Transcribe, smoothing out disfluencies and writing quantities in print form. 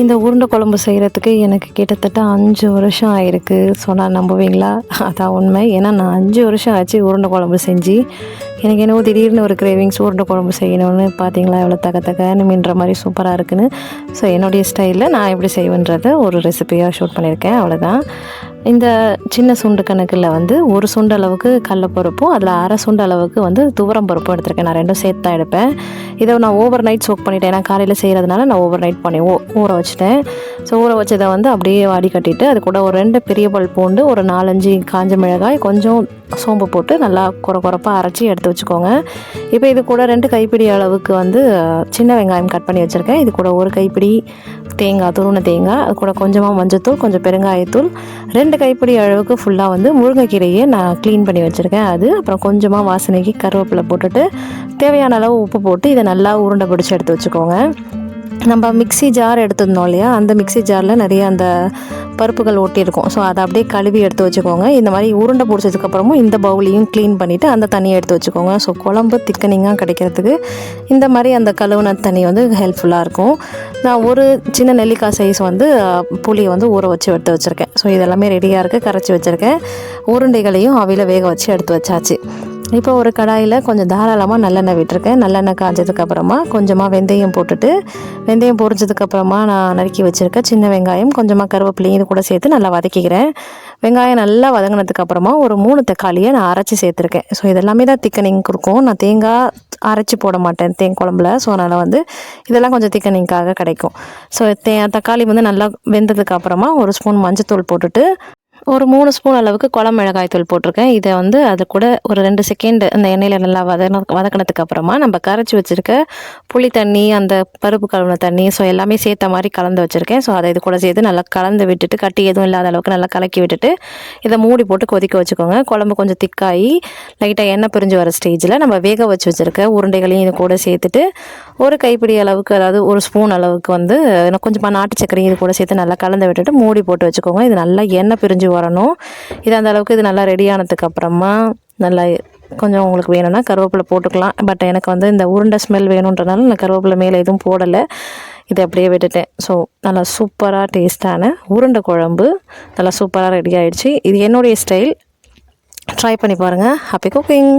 இந்த உருண்டை குழம்பு செய்கிறதுக்கு எனக்கு கிட்டத்தட்ட 5 வருஷம் ஆயிருக்கு. சொன்னால் நம்புவீங்களா? அதான் உண்மை. ஏன்னா நான் 5 வருஷம் ஆச்சு உருண்டை குழம்பு செஞ்சு. எனக்கு என்னவோ திடீர்னு ஒரு கிரேவிங்ஸ் உருண்டை குழம்பு செய்யணும்னு. பார்த்தீங்களா எவ்வளோ தகன்னு மின்ற மாதிரி சூப்பராக இருக்குன்னு. ஸோ என்னுடைய ஸ்டைலில் நான் எப்படி செய்வேன்றதை ஒரு ரெசிபியாக ஷூட் பண்ணியிருக்கேன். அவ்வளோதான். இந்த சின்ன சுண்டு கணக்கில் வந்து ஒரு சுண்டு அளவுக்கு கடலப்பருப்பும் அதில் அரை சுண்டு அளவுக்கு வந்து துவரம் பருப்பும் எடுத்திருக்கேன். நான் ரெண்டும் சேர்த்து தான் எடுப்பேன். இதை நான் ஓவர் நைட் சோக் பண்ணிட்டேன். ஏன்னா காலையில் செய்கிறதுனால நான் ஓவர் நைட் பண்ணி ஊற வச்சுட்டேன். ஸோ ஊற வச்சதை வந்து அப்படியே வாடி கட்டிட்டு அது கூட ஒரு 2 பெரிய பல் பூண்டு, ஒரு 4-5 காஞ்ச மிளகாய், கொஞ்சம் சோம்பு போட்டு நல்லா குறப்பாக அரைச்சி எடுத்து வச்சுக்கோங்க. இப்போ இது கூட 2 கைப்பிடி அளவுக்கு வந்து சின்ன வெங்காயம் கட் பண்ணி வச்சுருக்கேன். இது கூட ஒரு கைப்பிடி தேங்காய், துருவின தேங்காய், அது கூட கொஞ்சமாக மஞ்சத்தூள், கொஞ்சம் பெருங்காயத்தூள், 2 கைப்பிடி அளவுக்கு ஃபுல்லாக வந்து முருங்கைக்கீரையை நான் க்ளீன் பண்ணி வச்சுருக்கேன். அது அப்புறம் கொஞ்சமாக வாசனைக்கு கருவேப்பிலை போட்டுட்டு தேவையான அளவு உப்பு போட்டு இதை நல்லா உருண்டை பிடிச்சி எடுத்து வச்சுக்கோங்க. நம்ம மிக்ஸி ஜார் எடுத்துருந்தோம் இல்லையா, அந்த மிக்ஸி ஜாரில் நிறைய அந்த பருப்புகள் ஒட்டியிருக்கும். ஸோ அதை அப்படியே கழுவி எடுத்து வச்சுக்கோங்க. இந்த மாதிரி உருண்டை பிடிச்சதுக்கப்புறமும் இந்த பவுலையும் க்ளீன் பண்ணிவிட்டு அந்த தண்ணியை எடுத்து வச்சுக்கோங்க. ஸோ குழம்பு திக்கனிங்காக கிடைக்கிறதுக்கு இந்த மாதிரி அந்த கழுவுன தண்ணி வந்து ஹெல்ப்ஃபுல்லாக இருக்கும். நான் ஒரு சின்ன நெல்லிக்காய் சைஸ் வந்து புளியை வந்து ஊற வச்சு எடுத்து வச்சுருக்கேன். ஸோ இதெல்லாமே ரெடியாக இருக்குது. கரைச்சி வச்சுருக்கேன். உருண்டைகளையும் அவியில் வேக வச்சு எடுத்து வச்சாச்சு. இப்போ ஒரு கடாயில் கொஞ்சம் தாராளமாக நல்லெண்ணெய் விட்டுருக்கேன். நல்லெண்ணெய் காய்ஞ்சதுக்கப்புறமா கொஞ்சமாக வெந்தயம் போட்டுட்டு, வெந்தயம் பொரிஞ்சதுக்கப்புறமா நான் நறுக்கி வச்சுருக்கேன் சின்ன வெங்காயம், கொஞ்சமாக கருவேப்பிலையும் இது கூட சேர்த்து நல்லா வதக்கிக்கிறேன். வெங்காயம் நல்லா வதங்கினதுக்கப்புறமா ஒரு 3 தக்காளியை நான் அரைச்சி சேர்த்துருக்கேன். ஸோ இதெல்லாமே தான் திக்கனிங் கொடுக்கும். நான் தேங்காய் அரைச்சி போட மாட்டேன் குழம்புல. ஸோ அதனால் வந்து இதெல்லாம் கொஞ்சம் திக்கனிங்காக கிடைக்கும். ஸோ தக்காளி வந்து நல்லா வெந்ததுக்கப்புறமா ஒரு ஸ்பூன் மஞ்சத்தூள் போட்டுட்டு ஒரு 3 ஸ்பூன் அளவுக்கு குழம்பு மிளகாய் தூள் போட்டிருக்கேன். இதை வந்து அது கூட ஒரு 2 செகண்ட் அந்த எண்ணெயில் நல்லா வதக்கினதுக்கு அப்புறமா நம்ம கரைச்சி வச்சுருக்க புளி தண்ணி, அந்த பருப்பு கழுவின தண்ணி, ஸோ எல்லாமே சேர்த்த மாதிரி கலந்து வச்சுருக்கேன். ஸோ அதை இது கூட சேர்த்து நல்லா கலந்து விட்டுட்டு, கட்டி எதுவும் இல்லாத அளவுக்கு நல்லா கலக்கி விட்டுட்டு இதை மூடி போட்டு கொதிக்க வச்சுக்கோங்க. குழம்பு கொஞ்சம் திக்காகி லைட்டாக எண்ணெய் பிரிஞ்சு வர ஸ்டேஜில் நம்ம வேக வச்சு வச்சுருக்க உருண்டைகளையும் இது கூட சேர்த்துட்டு ஒரு கைப்பிடி அளவுக்கு, அதாவது ஒரு ஸ்பூன் அளவுக்கு வந்து கொஞ்சமாக நாட்டு சர்க்கரையும் இது கூட சேர்த்து நல்லா கலந்து விட்டுட்டு மூடி போட்டு வச்சுக்கோங்க. இது நல்லா எண்ணெய் பிரிஞ்சு வரணும். இது அந்த அளவுக்கு இது நல்லா ரெடி ஆனதுக்கு அப்புறமா நல்லா கொஞ்சம் உங்களுக்கு வேணும்னா கருவேப்பிலை போட்டுக்கலாம். பட் எனக்கு வந்து இந்த உருண்டை ஸ்மெல் வேணுன்றனால நான் கருவேப்பிலை மேலே எதுவும் போடலை. இதை அப்படியே விட்டுட்டேன். ஸோ நல்லா சூப்பராக டேஸ்டான உருண்டை குழம்பு நல்லா சூப்பராக ரெடி ஆகிடுச்சு. இது என்னுடைய ஸ்டைல். ட்ரை பண்ணி பாருங்கள். Happy cooking.